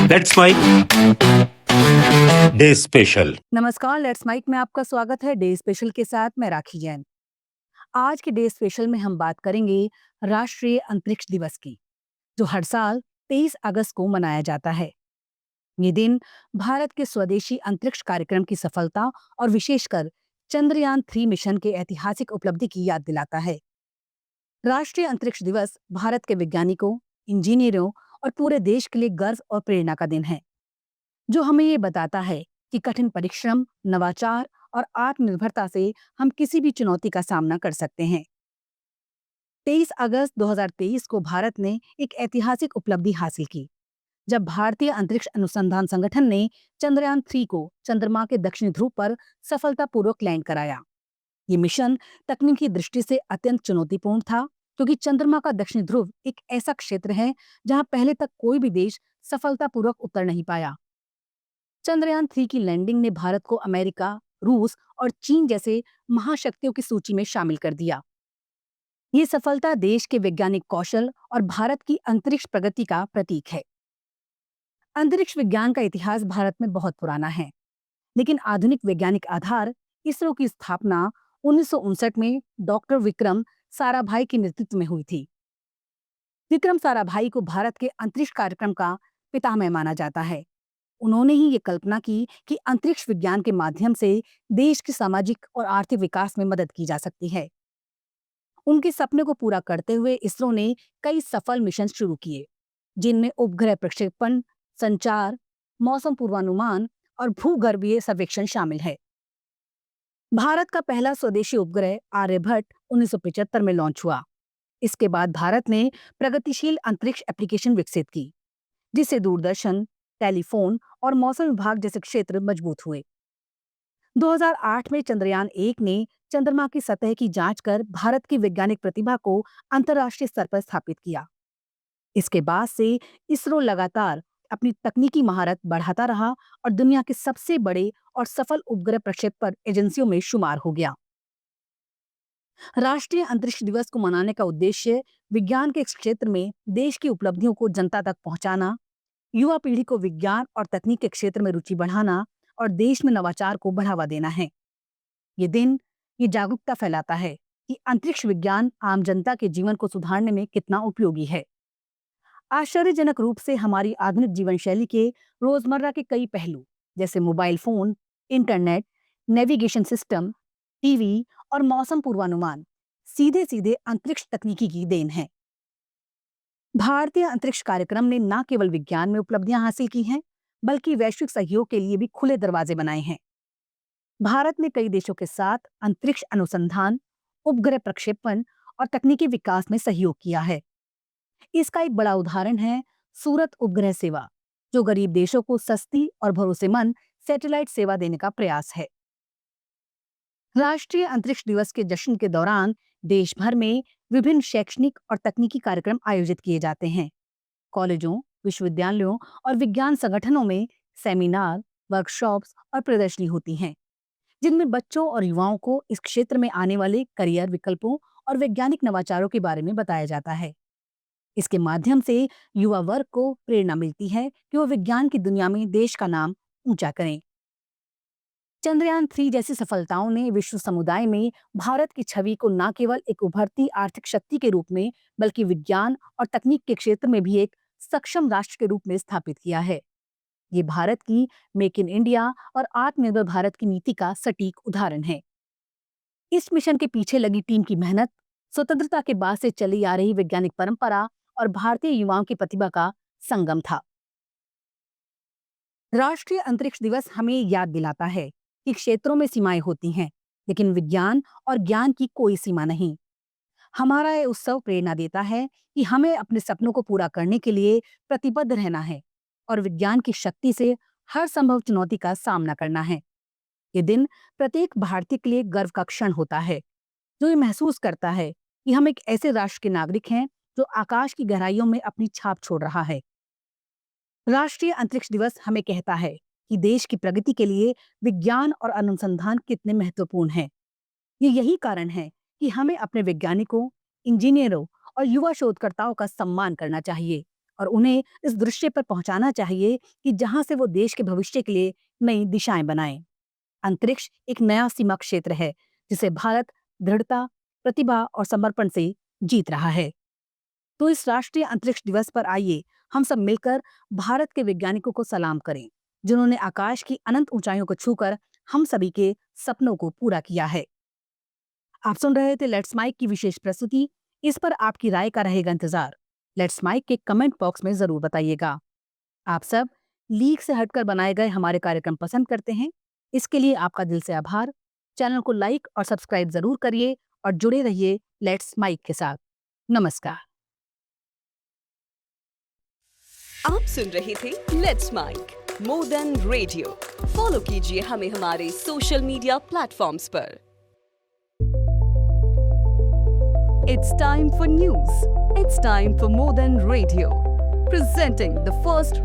Let's mic day special. नमस्कार, let's mic में आपका स्वागत है। डे स्पेशल के साथ मैं राखी जैन। आज के डे स्पेशल में हम बात करेंगे राष्ट्रीय अंतरिक्ष दिवस की, जो हर साल 23 अगस्त को मनाया जाता है। ये दिन भारत के स्वदेशी अंतरिक्ष कार्यक्रम की सफलता और विशेषकर चंद्रयान 3 मिशन के ऐतिहासिक उपलब्धि की याद दिलाता है। राष्ट्रीय अंतरिक्ष दिवस भारत के वैज्ञानिकों, इंजीनियरों और पूरे देश के लिए गर्व और प्रेरणा का दिन है, जो हमें ये बताता है कि कठिन परिश्रम, नवाचार और आत्मनिर्भरता से हम किसी भी चुनौती का सामना कर सकते हैं। 23 अगस्त 2023 को भारत ने एक ऐतिहासिक उपलब्धि हासिल की, जब भारतीय अंतरिक्ष अनुसंधान संगठन ने चंद्रयान 3 को चंद्रमा के दक्षिणी ध्रुव पर सफलतापूर्वक लैंड कराया। ये मिशन तकनीकी दृष्टि से अत्यंत चुनौतीपूर्ण था, क्योंकि चंद्रमा का दक्षिणी ध्रुव एक ऐसा क्षेत्र है जहां पहले तक कोई भी देश सफलतापूर्वक उतर नहीं पाया। चंद्रयान 3 की लैंडिंग ने भारत को अमेरिका, रूस और चीन जैसे महाशक्तियों की सूची में शामिल कर दिया। ये सफलता देश के वैज्ञानिक कौशल और भारत की अंतरिक्ष प्रगति का प्रतीक है। अंतरिक्ष विज्ञान का इतिहास भारत में बहुत पुराना है, लेकिन आधुनिक वैज्ञानिक आधार इसरो की स्थापना 1959 में डॉक्टर विक्रम साराभाई के नेतृत्व में हुई थी। विक्रम साराभाई को भारत के अंतरिक्ष कार्यक्रम का पितामह माना जाता है। उन्होंने ही ये कल्पना की कि अंतरिक्ष विज्ञान के माध्यम से देश के सामाजिक और आर्थिक विकास में मदद की जा सकती है। उनके सपने को पूरा करते हुए इसरो ने कई सफल मिशन शुरू किए, जिनमें उपग्रह प्रक्षेपण, संचार, मौसम पूर्वानुमान और भूगर्भीय सर्वेक्षण शामिल है। भारत का पहला स्वदेशी उपग्रह आर्यभट्ट 1975 में लॉन्च हुआ। इसके बाद भारत ने प्रगतिशील अंतरिक्ष एप्लीकेशन विकसित की, जिससे दूरदर्शन, टेलीफोन और मौसम विभाग जैसे क्षेत्र मजबूत हुए। 2008 में चंद्रयान 1 ने चंद्रमा की सतह की जांच कर भारत की वैज्ञानिक प्रतिभा को अंतर्राष्ट्रीय स्तर पर स्थापित किया। इसके बाद से इसरो लगातार अपनी तकनीकी महारत बढ़ाता रहा और दुनिया के सबसे बड़े और सफल उपग्रह प्रक्षेपण एजेंसियों में शुमार हो गया। राष्ट्रीय अंतरिक्ष दिवस को मनाने का उद्देश्य विज्ञान के इस क्षेत्र में देश की उपलब्धियों को जनता तक पहुंचाना, युवा पीढ़ी को विज्ञान और तकनीक के क्षेत्र में रुचि बढ़ाना और देश में नवाचार को बढ़ावा देना है। ये दिन ये जागरूकता फैलाता है कि अंतरिक्ष विज्ञान आम जनता के जीवन को सुधारने में कितना उपयोगी है। आश्चर्यजनक रूप से हमारी आधुनिक जीवन शैली के रोजमर्रा के कई पहलू, जैसे mobile phone, internet, navigation system, TV और मौसम पूर्वानुमान, सीधे सीधे अंतरिक्ष तकनीकी की देन है। भारतीय अंतरिक्ष कार्यक्रम ने न केवल विज्ञान में उपलब्धियां हासिल की हैं, बल्कि वैश्विक सहयोग के लिए भी खुले दरवाजे बनाए हैं। भारत ने कई देशों के साथ अंतरिक्ष अनुसंधान, उपग्रह प्रक्षेपण और तकनीकी विकास में सहयोग किया है। इसका एक बड़ा उदाहरण है सूरत उपग्रह सेवा, जो गरीब देशों को सस्ती और भरोसेमंद सैटेलाइट सेवा देने का प्रयास है। राष्ट्रीय अंतरिक्ष दिवस के जश्न के दौरान देश भर में विभिन्न शैक्षणिक और तकनीकी कार्यक्रम आयोजित किए जाते हैं। कॉलेजों, विश्वविद्यालयों और विज्ञान संगठनों में सेमिनार, वर्कशॉप्स और प्रदर्शनी होती हैं, जिनमें बच्चों और युवाओं को इस क्षेत्र में आने वाले करियर विकल्पों और वैज्ञानिक नवाचारों के बारे में बताया जाता है। इसके माध्यम से युवा वर्ग को प्रेरणा मिलती है कि वो विज्ञान की दुनिया में देश का नाम ऊंचा करें। चंद्रयान 3 जैसी सफलताओं ने विश्व समुदाय में भारत की छवि को न केवल एक उभरती आर्थिक शक्ति के रूप में, बल्कि विज्ञान और तकनीक के क्षेत्र में भी एक सक्षम राष्ट्र के रूप में स्थापित किया है। ये भारत की मेक इन इंडिया और आत्मनिर्भर भारत की नीति का सटीक उदाहरण है। इस मिशन के पीछे लगी टीम की मेहनत, स्वतंत्रता के बाद से चली आ रही वैज्ञानिक परंपरा और भारतीय युवाओं की प्रतिभा का संगम था। राष्ट्रीय अंतरिक्ष दिवस हमें याद दिलाता है कि क्षेत्रों में सीमाएं होती हैं, लेकिन विज्ञान और ज्ञान की कोई सीमा नहीं। हमारा ये उत्सव प्रेरणा देता है कि हमें अपने सपनों को पूरा करने के लिए प्रतिबद्ध रहना है और विज्ञान की शक्ति से हर संभव चुनौती का सामना करना है। ये दिन प्रत्येक भारतीय के लिए गर्व का क्षण होता है, जो ये महसूस करता है कि हम एक ऐसे राष्ट्र के नागरिक हैं जो आकाश की गहराइयों में अपनी छाप छोड़ रहा है। राष्ट्रीय अंतरिक्ष दिवस हमें कहता है कि देश की प्रगति के लिए विज्ञान और अनुसंधान कितने महत्वपूर्ण हैं। ये यही कारण है कि हमें अपने वैज्ञानिकों, इंजीनियरों और युवा शोधकर्ताओं का सम्मान करना चाहिए और उन्हें इस दृश्य पर पहुंचाना चाहिए कि जहां से वो देश के भविष्य के लिए नई दिशाएं बनाएं। अंतरिक्ष एक नया सीमा क्षेत्र है जिसे भारत दृढ़ता, प्रतिभा और समर्पण से जीत रहा है। तो इस राष्ट्रीय अंतरिक्ष दिवस पर आइए हम सब मिलकर भारत के वैज्ञानिकों को सलाम करें, जिन्होंने आकाश की अनंत ऊंचाइयों को छूकर हम सभी के सपनों को पूरा किया है। आप सुन रहे थे लेट्स माइक की विशेष प्रस्तुति। इस पर आपकी राय का रहेगा इंतजार। लेट्स माइक के कमेंट बॉक्स में जरूर बताइएगा। आप सब लीक से हटकर बनाए गए हमारे कार्यक्रम पसंद करते हैं, इसके लिए आपका दिल से आभार। चैनल को लाइक और सब्सक्राइब जरूर करिए और जुड़े रहिए लेट्स माइक के साथ। नमस्कार। आप सुन रहे थे let's mic more than radio. Follow कीजिए हमें हमारे सोशल मीडिया प्लेटफॉर्म्स पर। It's time for news. It's time for more than radio. Presenting the first